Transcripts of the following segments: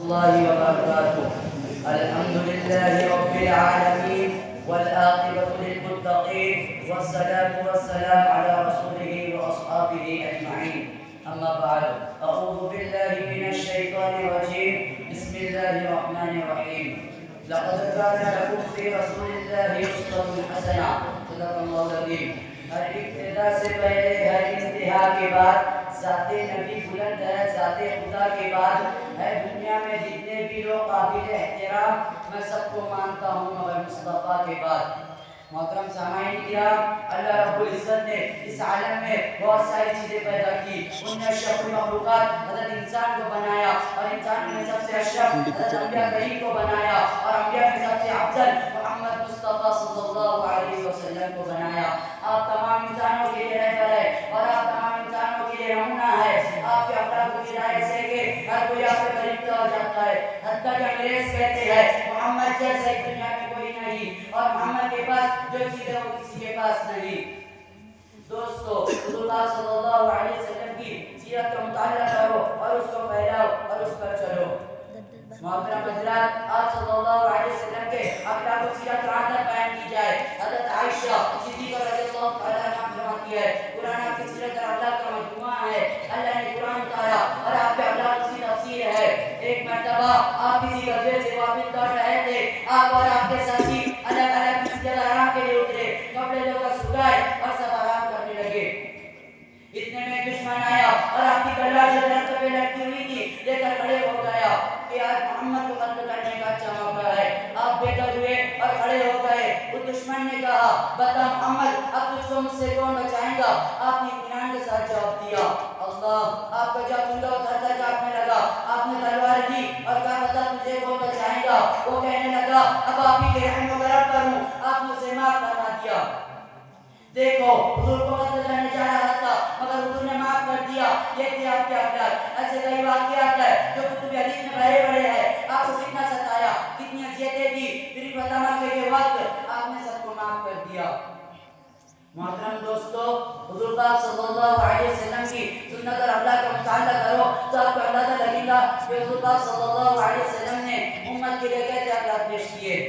الله وبركاته. الحمد لله رب العالمين والعاقبة للمتقين والصلاة والسلام على رسوله وأصحابه أجمعين. أما بعد، أعوذ بالله من الشيطان الرجيم. بسم الله الرحمن الرحيم. لقد كان لكم في رسول الله أسوة حسنة. صدق الله العظيم. ہر ابتدا سے پہلے ہر انتہا کے بعد ذات نبی بلند ہے، ذات خدا کے بعد ہے دنیا میں جتنے بھی لوگ قابل احترام میں سب کو مانتا ہوں مگر مصطفیٰ کے بعد. محترم سامعین کرام، اللہ رب العزت نے اس عالم میں بہت ساری چیزیں پیدا کی. ان نے اشرف المخلوقات حضرت انسان کو بنایا، اور انسان میں سب سے اشرف حضرت انبیاء کریم کو بنایا، اور انبیاء میں سب سے افضل محمد مصطفیٰ صلی اللہ علیہ وسلم کو بنایا. آپ تمام انسانوں کے لیے رہبر ہے، اور آپ تمام انسانوں کے لیے نمونہ ہے. آپ کے اخلاق و ہدایت سے کہ ہر کوئی آپ کے قریب ہو جاتا ہے. حتیٰ کہ انگریز کہتے ہیں محمد جیسا اس دنیا میں کوئی نہیں، اور محمد کے پاس جو چیز ہے وہ کسی کے پاس نہیں. دوستو، حضور صلی اللہ علیہ وسلم کی سیرت کا مطالعہ کرو اور اس کو پھیلاؤ اور اس پر چلو. محترم حضرات، آپ صلی اللہ علیہ وسلم کے اخلاق و سیرت کا عادت بیان کی جائے. حضرت عائشہ صدیقہ رضی اللہ تعالیٰ عنہا فرماتی ہے قرآن آپ کی سیرت اور اخلاق کا مجموعہ ہے. اللہ نے قرآن اتارا اور آپ کے اخلاق اس کی تفسیر ہے. ایک مرتبہ آپ کسی غزوے سے واپس لوٹ رہے تھے. آپ اور آپ کے ساتھی الگ الگ کسی جگہ آرام کے لیے اترے، کپڑے دھو کر سکھائے اور سب آرام کرنے لگے. اتنے میں دشمن آیا اور آپ کی تلوار جو درخت پہ لٹکی ہوئی تھی لے کر کھڑے ہو گیا کہ آج محمد کو قتل کرنے کا اچھا موقع ہے. آپ بےدر ہوئے اور کھڑے ہو گئے. اس دشمن نے کہا بتا محمد، اب تجھ کو مجھ سے کون بچائے گا؟ آپ نے اطمینان کے ساتھ جواب دیا. اللہ آپ کا جواب سن کر تھر تھر کانپنے لگا. آپ نے تلوار لی اور کہا بتا تجھے کون بچائے گا؟ وہ کہنے لگا اب آپ ہی کے رحم و کرم پر ہوں. آپ نے اسے معاف فرما دیا. دیکھو، حضور کو قتل کرنے جا رہا تھا مگر حضور نے معاف کر دیا. یہ تھے آپ کے اخلاق. ایسے کئی واقعات ہیں جو کتب حدیث میں بھرے پڑے ہیں. آپ کو کتنا ستایا، کتنی اذیتیں دی، پھر فتح مکہ کے وقت آپ نے سب کو معاف کر دیا. محترم دوستو، حضور پاک صلی اللہ علیہ وسلم کی سنت اور اخلاق کا مطالعہ کرو تو آپ کو اندازہ لگے گا کہ حضور پاک صلی اللہ علیہ وسلم نے امت کے لیے کیسے اخلاق پیش کیے.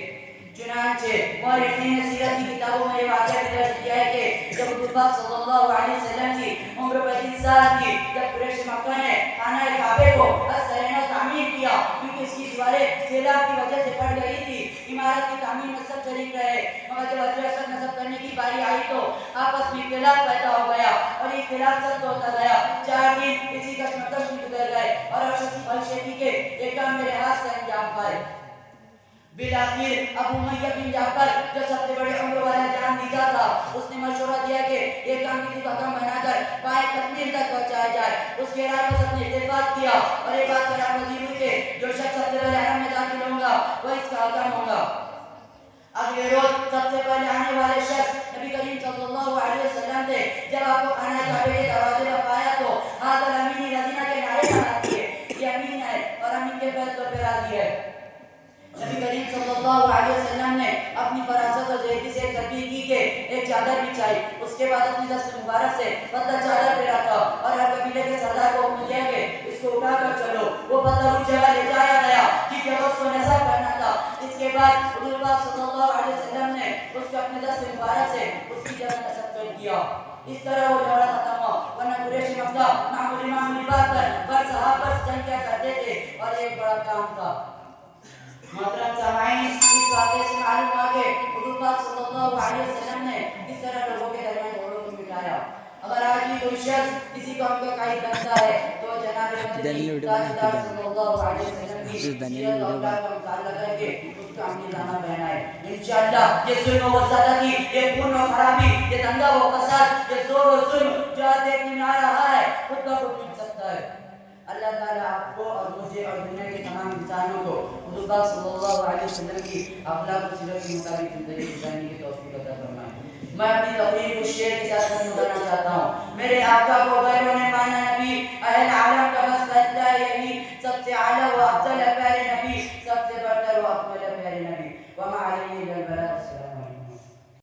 چنانچہ مورخین نے سیرت کی کتابوں میں یہ واقعہ درج کیا ہے کہ جب حضور پاک صلی اللہ علیہ وسلم کی عمر 35 سال کی، جب قریش مکہ نے خانہ کعبہ کو سرینو تعمیر کیا کیونکہ اس کی دیواریں سیلاب کی وجہ سے پھٹ گئی تھی. عمارت کی تعمیر میں سب شریک رہے مگر جب حجر اسود نصب کرنے کی باری آئی تو آپس میں اختلاف پیدا ہو گیا اور یہ اختلاف سخت ہوتا گیا. 4 دن اسی کشمکش میں گزر گئے اور ہر شخص کے ایک کام میرے ہاتھ سے انجام پائے. بالآخر ابو امیہ بن جعفر جو سب سے بڑے عمر والا جان دیتا تھا، اس نے مشورہ دیا کہ ایک کام کسی کو حکم بنا کر پائے تکمیل تک پہنچایا جائے. اس کے رائے پر سب نے اتفاق کیا اور یہ بات پر راضی ہوئی کہ جو شخص سب سے پہلے حرم میں داخل ہوگا وہ اس کا حکم ہوگا. اگلے روز سب سے پہلے آنے والے شخص نبی کریم صلی اللہ علیہ وسلم تھے. جب آپ کو خانہ کعبہ کے دروازے پر پایا تو حاضر امین رضینا کے نعرے لگاتی ہے. یہ امین ہے اور امین کے فیصلوں پہ راضی ہے. نبی کریم صلی اللہ علیہ وسلم نے اپنی فراست اور زیدی سے تربیت کی کہ ایک چادر بچھائی. اس کے بعد اپنی دست مبارک سے پتھر چادر پہ رکھا اور ہر قبیلے کے سردار کو حکم دیا کہ اس کو اٹھا کر چلو. وہ پتھر اس جگہ لے جایا گیا جس جگہ اس کو نصب کرنا تھا. اس کے بعد حضور پاک صلی اللہ علیہ وسلم نے اس کو اپنے دست مبارک سے اس کی جگہ نصب کر دیا. اس طرح وہ جھگڑا ختم ہوا، ورنہ قریش مکہ معمولی بات پر صحابہ سے جنگ کیا کرتے تھے اور ایک بڑا کام تھا. محترم سامعین، اس واقعے سے معلوم ہوا کہ حضور پاک صلی اللہ علیہ وسلم نے کس طرح لوگوں کے درمیان جھگڑوں کو مٹایا. اگر آج بھی کوئی شخص کسی قوم کا قائد بنتا ہے تو جناب مدنی تاجدار صلی اللہ علیہ وسلم کی سیرت اور اخلاق کا مطالعہ کر کے اس کا عملی دانہ بنائے. انشاءاللہ یہ ظلم و زیادتی، یہ خون و خرابی، یہ دنگا و فساد، یہ زور و ظلم جو آج دیکھنے میں آ رہا ہے خود کا خود مٹ سکتا ہے. اللہ تعالیٰ آپ کو اور مجھے اور دنیا کے تمام انسانوں کو حضور پاک صلی اللہ علیہ وسلم کی اخلاق و سیرت کے مطابق زندگی گزارنے کی توفیق عطا فرمائے. میں اپنی تقریر کو شعر کے ساتھ ختم کرنا چاہتا ہوں. میرے آقا کو غیروں نے مانا